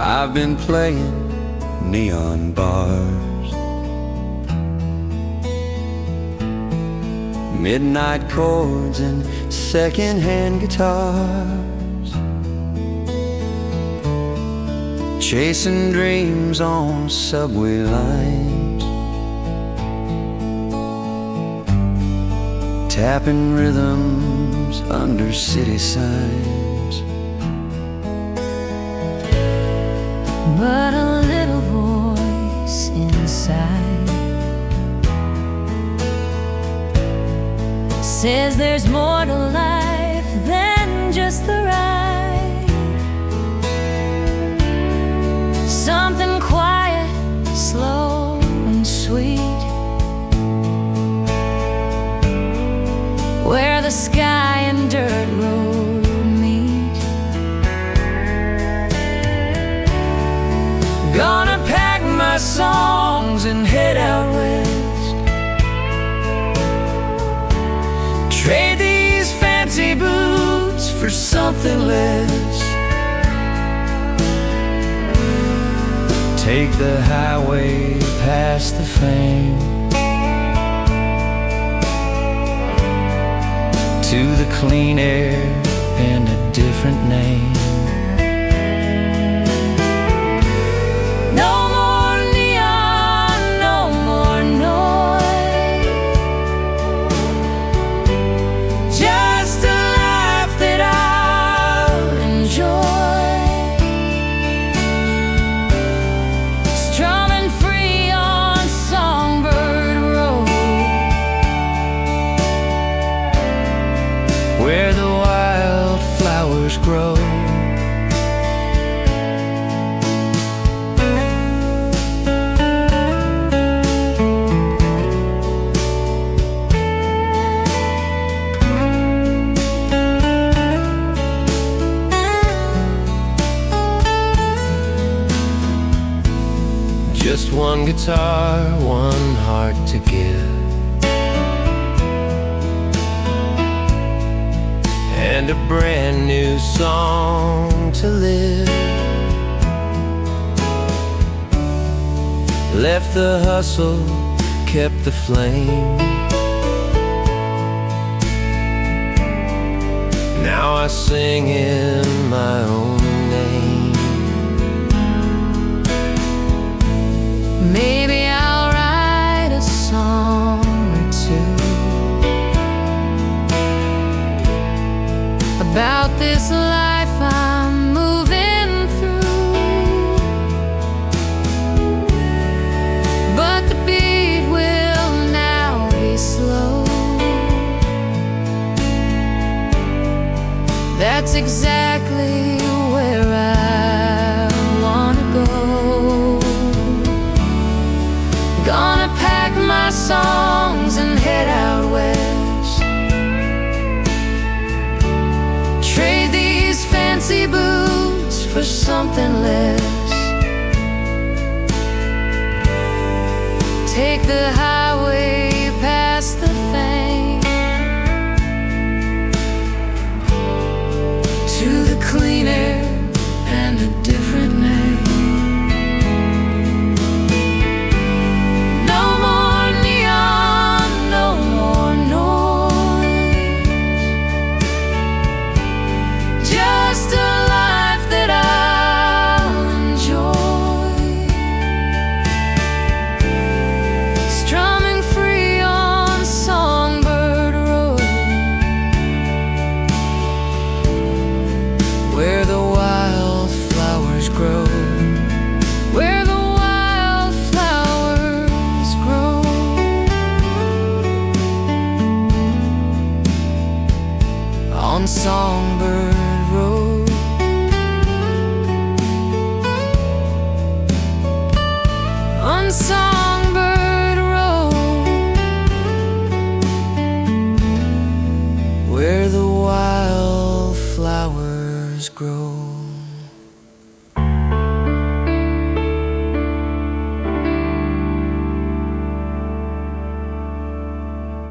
I've been playing neon bars, midnight chords and second-hand guitars, chasing dreams on subway lines, tapping rhythms under city signs. But a little voice inside says there's more to life than just the ride. Something quiet, slow and sweet, where the sky and dirt road meet. Gonna pack my songs and head out west, trade these fancy boots for something less, Take the highway past the fame, to the clean air and a different name. no more neon, no more noise, just a life that I'll enjoy, strumming free on Songbird Road, Where the wildflowers grow. Just one guitar, one heart to give, and a brand new song to live. Left the hustle, kept the flame. Now I sing in my own name. maybe I'll write a song or two about this life I'm moving through, but the beat will now be slow. That's exactly where I wanna go. Gonna pack my songs and head out west, trade these fancy boots for something less, take the highway past the fame, to the clean air and a different name. No more neon, no more noise, just a life that I'll enjoy, strumming free on Songbird Road, Where the wildflowers grow. where the wildflowers grow. On Songbird Road. On Songbird